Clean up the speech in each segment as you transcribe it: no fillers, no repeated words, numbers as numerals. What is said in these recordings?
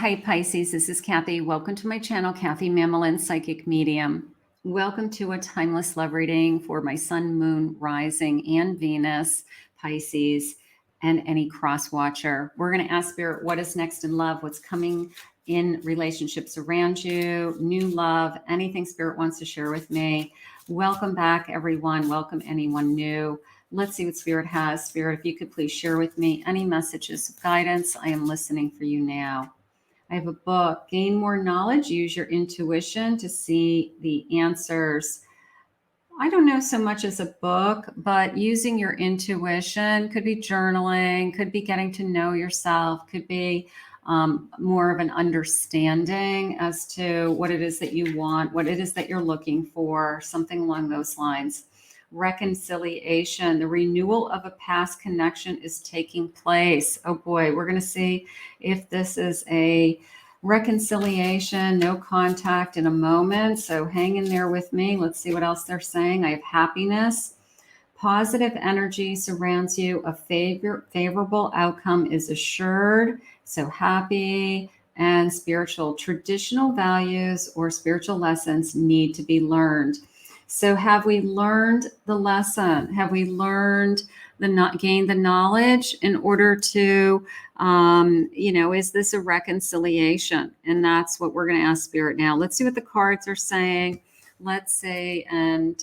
Hi Pisces, this is Kathy. Welcome to my channel, Kathy Mamolen, Psychic Medium. Welcome to a timeless love reading for my Sun, Moon, Rising, and Venus, Pisces, and any cross watcher. We're going to ask Spirit, what is next in love? What's coming in relationships around you? New love, anything Spirit wants to share with me. Welcome back, everyone. Welcome anyone new. Let's see what Spirit has. Spirit, if you could please share with me any messages of guidance. I am listening for you now. I have a book, Gain More Knowledge, Use Your Intuition to See the Answers. I don't know so much as a book, but using your intuition could be journaling, could be getting to know yourself, could be more of an understanding as to what it is that you want, what it is that you're looking for, something along those lines. Reconciliation, the renewal of a past connection is taking place. Oh boy, we're going to see if this is a reconciliation, no contact in a moment. So hang in there with me. Let's see what else they're saying. I have happiness. Positive energy surrounds you. A favorable outcome is assured. So happy and spiritual. Traditional values or spiritual lessons need to be learned. So have we learned the lesson? Have we learned gained the knowledge in order to, is this a reconciliation? And that's what we're going to ask Spirit now. Let's see what the cards are saying. Let's say, and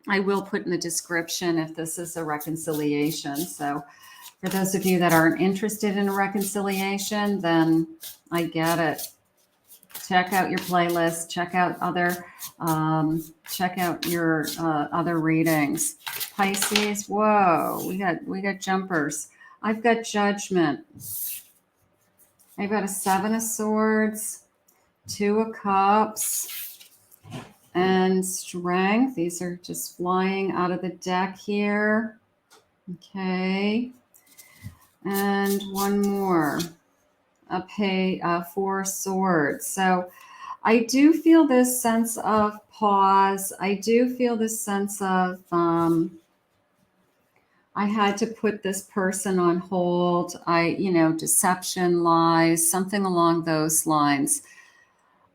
I will put in the description if this is a reconciliation. So for those of you that aren't interested in a reconciliation, then I get it. Check out your playlist, check out your other readings. Pisces, whoa, we got jumpers. I've got Judgment. I've got a 7 of Swords, 2 of Cups, and Strength. These are just flying out of the deck here. Okay. And one more. A 4 of Swords. So I do feel this sense of pause. I do feel this sense of I had to put this person on hold. Deception, lies, something along those lines.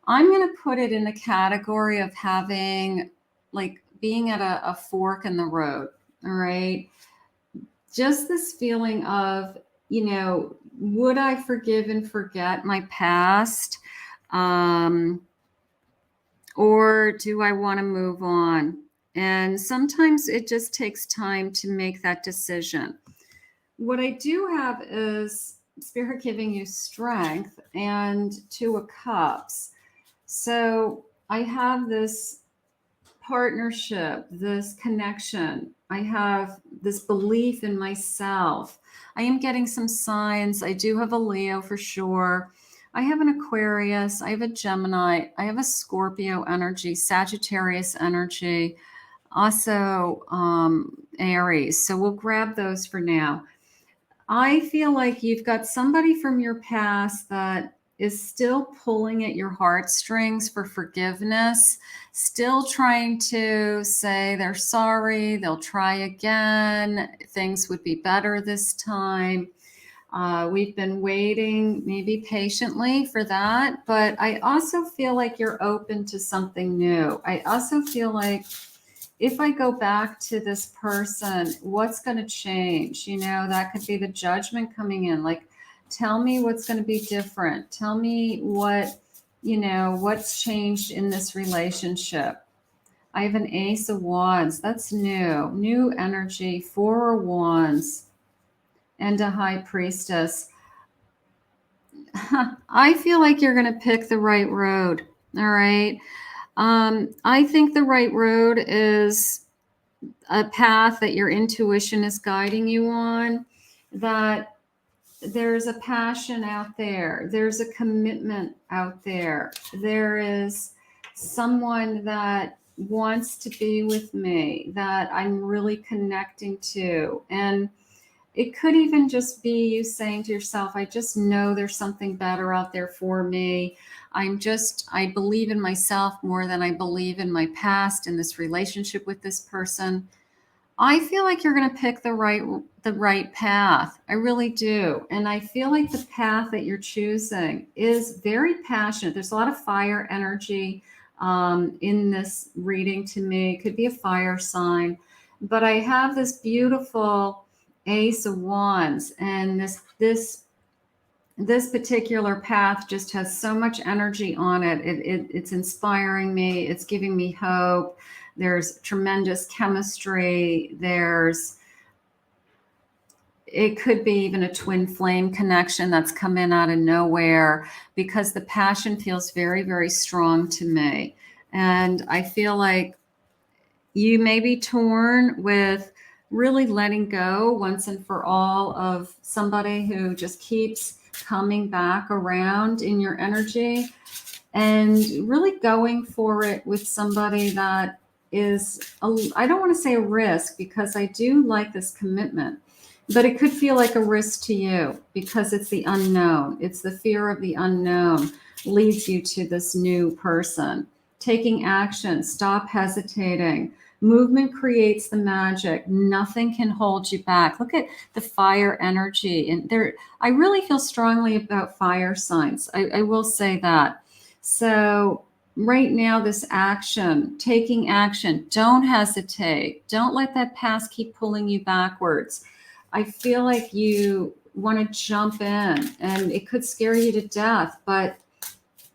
I'm going to put it in the category of having, being at a fork in the road. All right. Just this feeling of, would I forgive and forget my past? Or do I want to move on? And sometimes it just takes time to make that decision. What I do have is Spirit giving you Strength and 2 of Cups. So I have this partnership, this connection. I have this belief in myself. I am getting some signs. I do have a Leo for sure. I have an Aquarius. I have a Gemini. I have a Scorpio energy, Sagittarius energy, also Aries. So we'll grab those for now. I feel like you've got somebody from your past that is still pulling at your heartstrings for forgiveness, still trying to say they're sorry, they'll try again, things would be better this time. We've been waiting maybe patiently for that, but I also feel like you're open to something new. I also feel like if I go back to this person, what's going to change? That could be the Judgment coming in. Tell me what's going to be different. Tell me what's changed in this relationship. I have an Ace of Wands. That's new energy, 4 of Wands, and a High Priestess. I feel like you're going to pick the right road. All right. I think the right road is a path that your intuition is guiding you on, that there's a passion out there. There's a commitment out there. There is someone that wants to be with me, that I'm really connecting to. And it could even just be you saying to yourself, I just know there's something better out there for me. I believe in myself more than I believe in my past, in this relationship with this person. I feel like you're going to pick the right path. I really do. And I feel like the path that you're choosing is very passionate. There's a lot of fire energy in this reading to me. It could be a fire sign. But I have this beautiful Ace of Wands, and this particular path just has so much energy on it. It's inspiring me. It's giving me hope. There's tremendous chemistry. It could be even a twin flame connection that's come in out of nowhere, because the passion feels very, very strong to me. And I feel like you may be torn with really letting go once and for all of somebody who just keeps coming back around in your energy, and really going for it with somebody that is, I don't want to say a risk, because I do like this commitment, but it could feel like a risk to you because it's the unknown. It's the fear of the unknown leads you to this new person. Taking action, stop hesitating. Movement creates the magic. Nothing can hold you back. Look at the fire energy. And I really feel strongly about fire signs. I will say that. So right now, this action, taking action, don't hesitate. Don't let that past keep pulling you backwards. I feel like you want to jump in, and it could scare you to death, but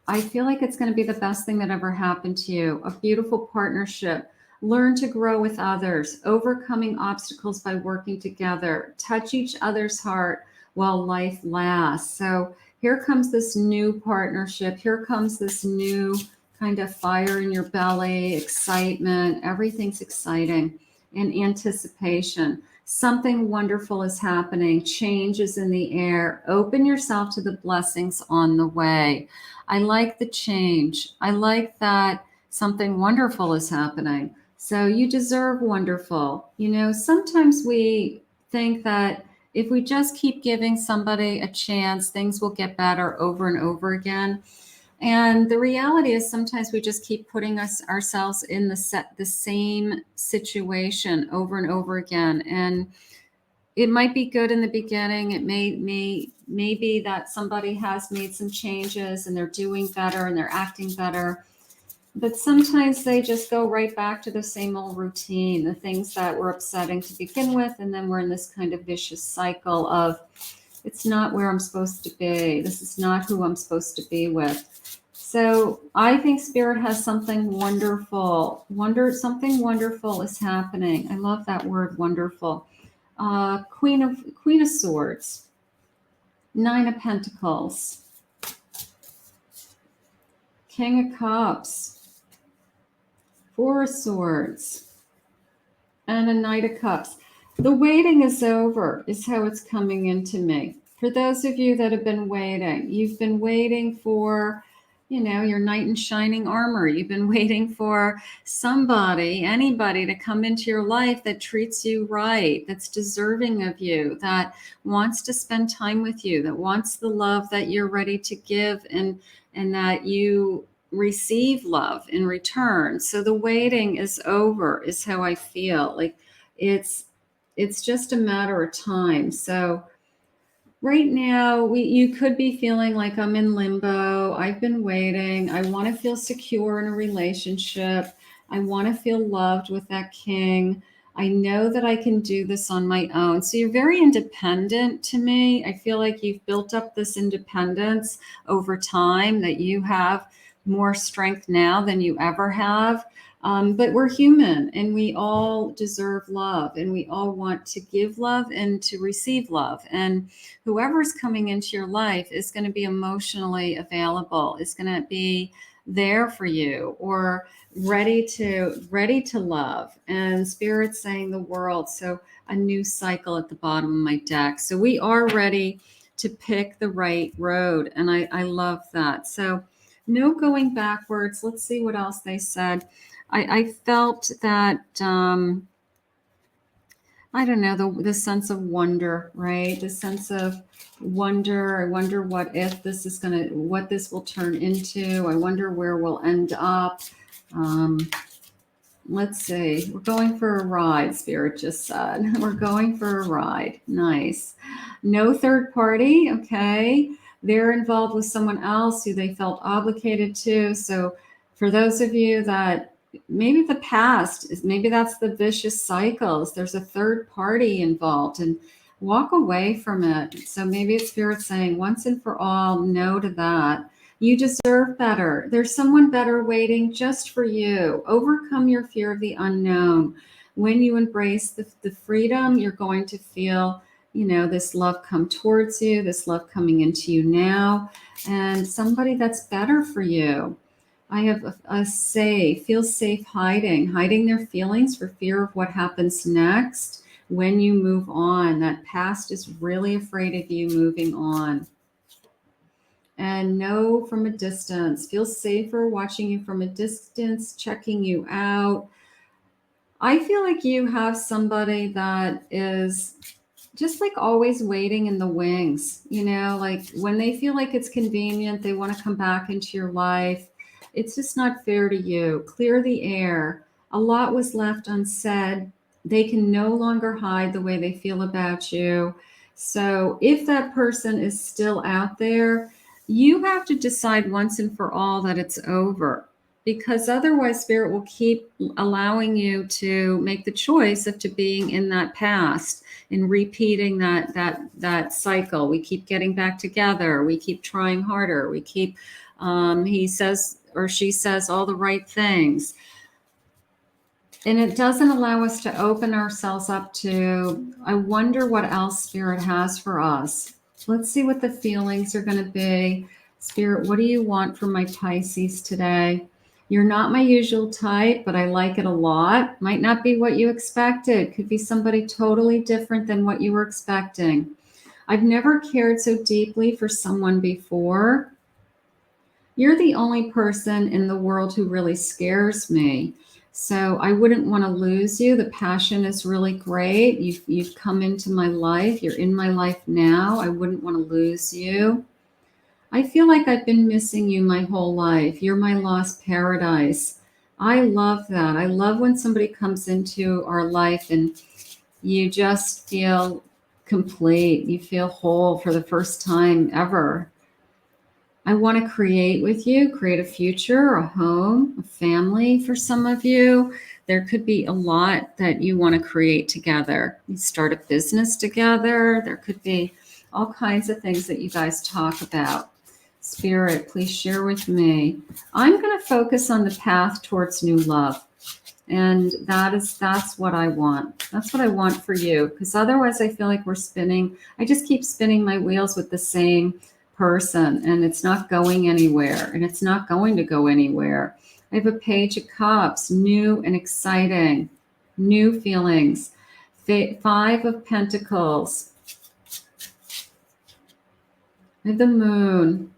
I feel like it's going to be the best thing that ever happened to you. A beautiful partnership. Learn to grow with others, overcoming obstacles by working together, touch each other's heart while life lasts. So here comes this new partnership. Here comes this new kind of fire in your belly, excitement. Everything's exciting, and anticipation. Something wonderful is happening. Change is in the air. Open yourself to the blessings on the way. I like the change. I like that something wonderful is happening. So you deserve wonderful. You know, sometimes we think that if we just keep giving somebody a chance, things will get better over and over again. And the reality is sometimes we just keep putting ourselves in the same situation over and over again. And it might be good in the beginning. It may be that somebody has made some changes and they're doing better and they're acting better. But sometimes they just go right back to the same old routine, the things that were upsetting to begin with. And then we're in this kind of vicious cycle of, it's not where I'm supposed to be. This is not who I'm supposed to be with. So I think Spirit has something wonderful. Something wonderful is happening. I love that word, wonderful. Queen of Swords, Nine of Pentacles, King of Cups, Four of Swords, and a Knight of Cups. The waiting is over, is how it's coming into me. For those of you that have been waiting, you've been waiting for, you know, your knight in shining armor. You've been waiting for somebody, anybody to come into your life that treats you right, that's deserving of you, that wants to spend time with you, that wants the love that you're ready to give, and that you receive love in return. So the waiting is over, is how I feel. Like it's just a matter of time. So right now, you could be feeling like I'm in limbo. I've been waiting. I want to feel secure in a relationship. I want to feel loved with that king. I know that I can do this on my own. So you're very independent to me. I feel like you've built up this independence over time, that you have more strength now than you ever have. But we're human, and we all deserve love, and we all want to give love and to receive love. And whoever's coming into your life is going to be emotionally available, is going to be there for you, or ready to love. And Spirit's saying the world. So a new cycle at the bottom of my deck. So we are ready to pick the right road. And I love that. So no going backwards. Let's see what else they said. I felt that, I don't know, the sense of wonder, right? The sense of wonder. I wonder what this will turn into. I wonder where we'll end up. Let's see. We're going for a ride, Spirit just said. We're going for a ride. Nice. No third party. Okay. They're involved with someone else who they felt obligated to. So for those of you that maybe the past is, maybe that's the vicious cycles. There's a third party involved, and walk away from it. So maybe it's Spirit saying once and for all, no to that. You deserve better. There's someone better waiting just for you. Overcome your fear of the unknown. When you embrace the freedom, you're going to feel, this love come towards you, this love coming into you now, and somebody that's better for you. I have feel safe hiding their feelings for fear of what happens next when you move on. That past is really afraid of you moving on. And know from a distance, feel safer watching you from a distance, checking you out. I feel like you have somebody that is just like always waiting in the wings, like when they feel like it's convenient, they want to come back into your life. It's just not fair to you. Clear the air. A lot was left unsaid. They can no longer hide the way they feel about you. So if that person is still out there, you have to decide once and for all that it's over, because otherwise Spirit will keep allowing you to make the choice of to being in that past and repeating that cycle. We keep getting back together. We keep trying harder. We keep, he says or she says all the right things. And it doesn't allow us to open ourselves up to, I wonder what else Spirit has for us. Let's see what the feelings are going to be. Spirit, what do you want from my Pisces today? You're not my usual type, but I like it a lot. Might not be what you expected. Could be somebody totally different than what you were expecting. I've never cared so deeply for someone before. You're the only person in the world who really scares me. So I wouldn't want to lose you. The passion is really great. You've come into my life. You're in my life now. I wouldn't want to lose you. I feel like I've been missing you my whole life. You're my lost paradise. I love that. I love when somebody comes into our life and you just feel complete. You feel whole for the first time ever. I want to create with you, create a future, a home, a family for some of you. There could be a lot that you want to create together. You start a business together. There could be all kinds of things that you guys talk about. Spirit, please share with me. I'm going to focus on the path towards new love. And that's what I want. That's what I want for you. Because otherwise I feel like I just keep spinning my wheels with the same person, and it's not going anywhere, and it's not going to go anywhere. I have a Page of Cups, new and exciting, new feelings. Five of Pentacles. I have the Moon.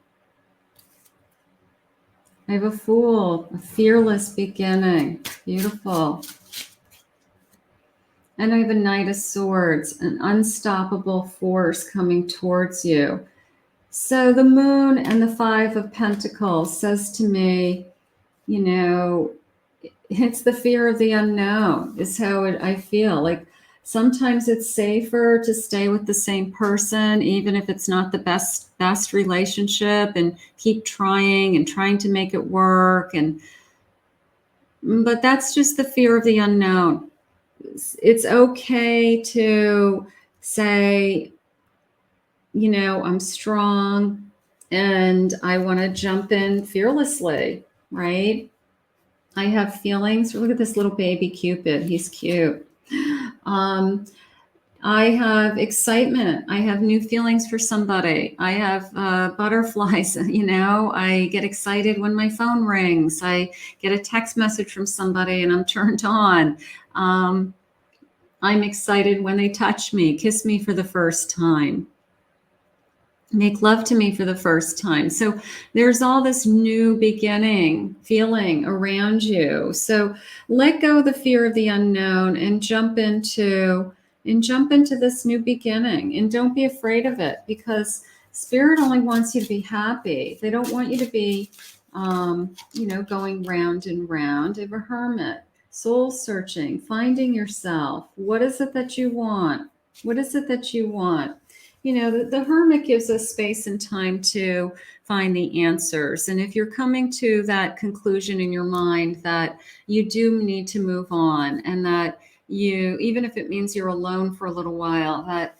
I have a Fool, a fearless beginning. Beautiful. And I have a Knight of Swords, an unstoppable force coming towards you. So the Moon and the Five of Pentacles says to me, it's the fear of the unknown is how I feel. Like sometimes it's safer to stay with the same person, even if it's not the best relationship, and keep trying to make it work. But that's just the fear of the unknown. It's okay to say, I'm strong and I want to jump in fearlessly, right? I have feelings. Look at this little baby Cupid. He's cute. I have excitement. I have new feelings for somebody. I have butterflies, I get excited when my phone rings. I get a text message from somebody and I'm turned on. I'm excited when they touch me, kiss me for the first time, make love to me for the first time. So there's all this new beginning feeling around you. So let go of the fear of the unknown and jump into this new beginning, and don't be afraid of it, because Spirit only wants you to be happy. They don't want you to be, going round and round. Of a Hermit. soul searching, finding yourself. What is it that you want? What is it that you want? You know, the Hermit gives us space and time to find the answers. And if you're coming to that conclusion in your mind that you do need to move on, and that you, even if it means you're alone for a little while, that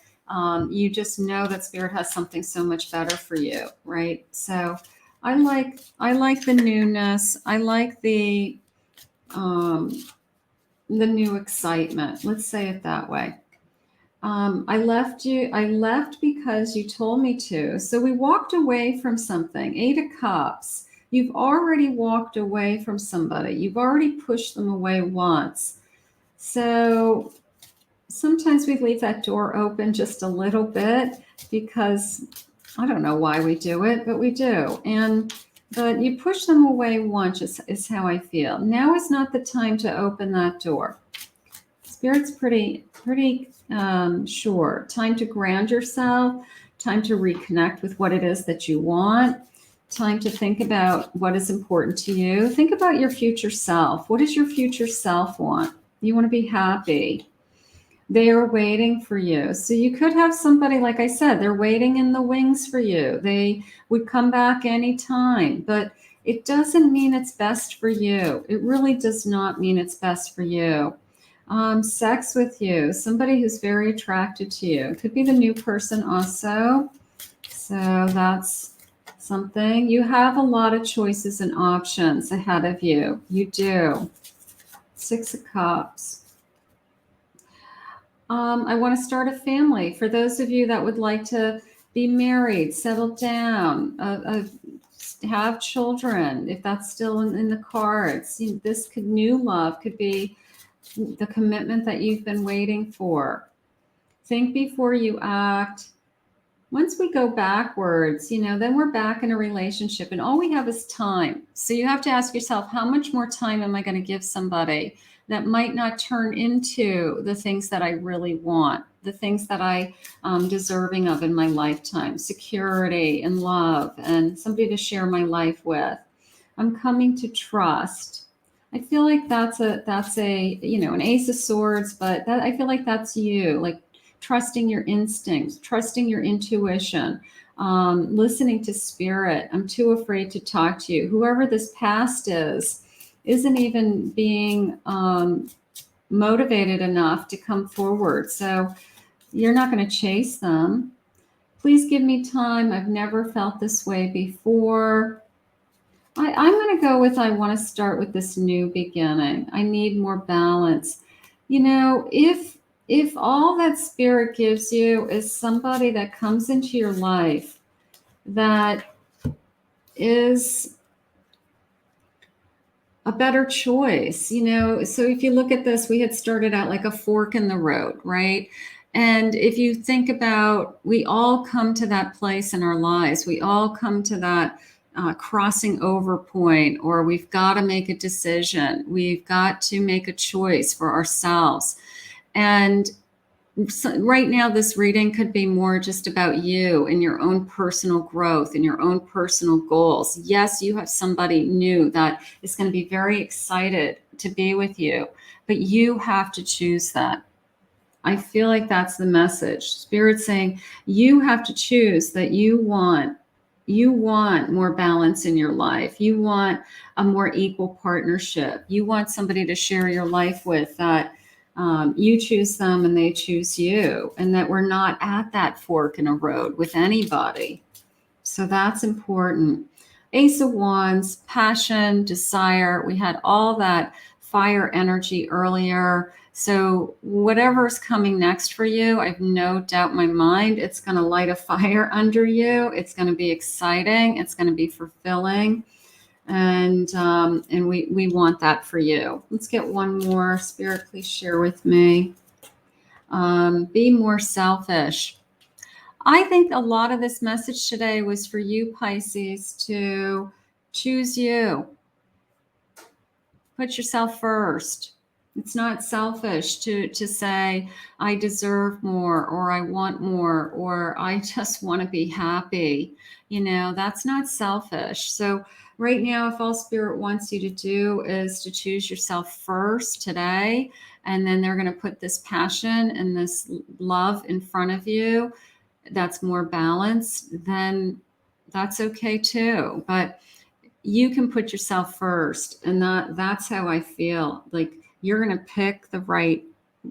you just know that Spirit has something so much better for you, right? So I like the newness. I like the new excitement. Let's say it that way. I left because you told me to. So we walked away from something. 8 of Cups. You've already walked away from somebody. You've already pushed them away once. So sometimes we leave that door open just a little bit because I don't know why we do it, but we do. But you push them away once is how I feel. Now is not the time to open that door. Spirit's pretty sure. Time to ground yourself, time to reconnect with what it is that you want, time to think about what is important to you. Think about your future self. What does your future self want? You want to be happy. They are waiting for you. So you could have somebody, like I said, they're waiting in the wings for you. They would come back anytime, but it doesn't mean it's best for you. It really does not mean it's best for you. Sex with you, somebody who's very attracted to you. Could be the new person also. So that's something. You have a lot of choices and options ahead of you. You do. 6 of Cups. I want to start a family. For those of you that would like to be married, settle down, have children, if that's still in the cards, new love could be the commitment that you've been waiting for. Think before you act. Once we go backwards, then we're back in a relationship and all we have is time. So you have to ask yourself, how much more time am I going to give somebody that might not turn into the things that I really want, the things that I'm deserving of in my lifetime, security and love and somebody to share my life with. I'm coming to trust. I feel like that's an Ace of Swords, but I feel like that's you, like trusting your instincts, trusting your intuition, listening to Spirit. I'm too afraid to talk to you. Whoever this past isn't even being motivated enough to come forward. So you're not going to chase them. Please give me time. I've never felt this way before. I'm going to go with, I want to start with this new beginning. I need more balance. If all that Spirit gives you is somebody that comes into your life that is a better choice, so if you look at this, we had started out like a fork in the road, right? And if you think about, we all come to that place in our lives. We all come to that crossing over point, or we've got to make a decision. We've got to make a choice for ourselves. And so right now, this reading could be more just about you and your own personal growth and your own personal goals. Yes, you have somebody new that is going to be very excited to be with you, but you have to choose that. I feel like that's the message. Spirit's saying you have to choose that you want more balance in your life. You want a more equal partnership. You want somebody to share your life with that you choose them and they choose you, and that we're not at that fork in a road with anybody. So that's important. Ace of Wands, passion, desire. We had all that fire energy earlier. So whatever's coming next for you, I have no doubt in my mind, it's going to light a fire under you. It's going to be exciting. It's going to be fulfilling. And we want that for you. Let's get one more. Spirit, please share with me. Be more selfish. I think a lot of this message today was for you, Pisces, to choose you. Put yourself first. It's not selfish to say, I deserve more, or I want more, or I just want to be happy. That's not selfish. So right now, if all Spirit wants you to do is to choose yourself first today, and then they're going to put this passion and this love in front of you that's more balanced, then that's okay too. But you can put yourself first, and that's how I feel. Like, you're going to pick the right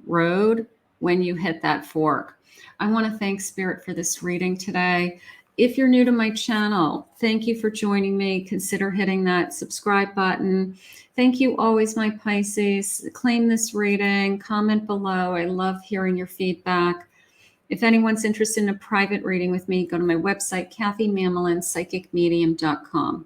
road when you hit that fork. I want to thank Spirit for this reading today. If you're new to my channel, thank you for joining me. Consider hitting that subscribe button. Thank you always, my Pisces. Claim this reading, comment below. I love hearing your feedback. If anyone's interested in a private reading with me, go to my website, KathyMamolen, psychicmedium.com.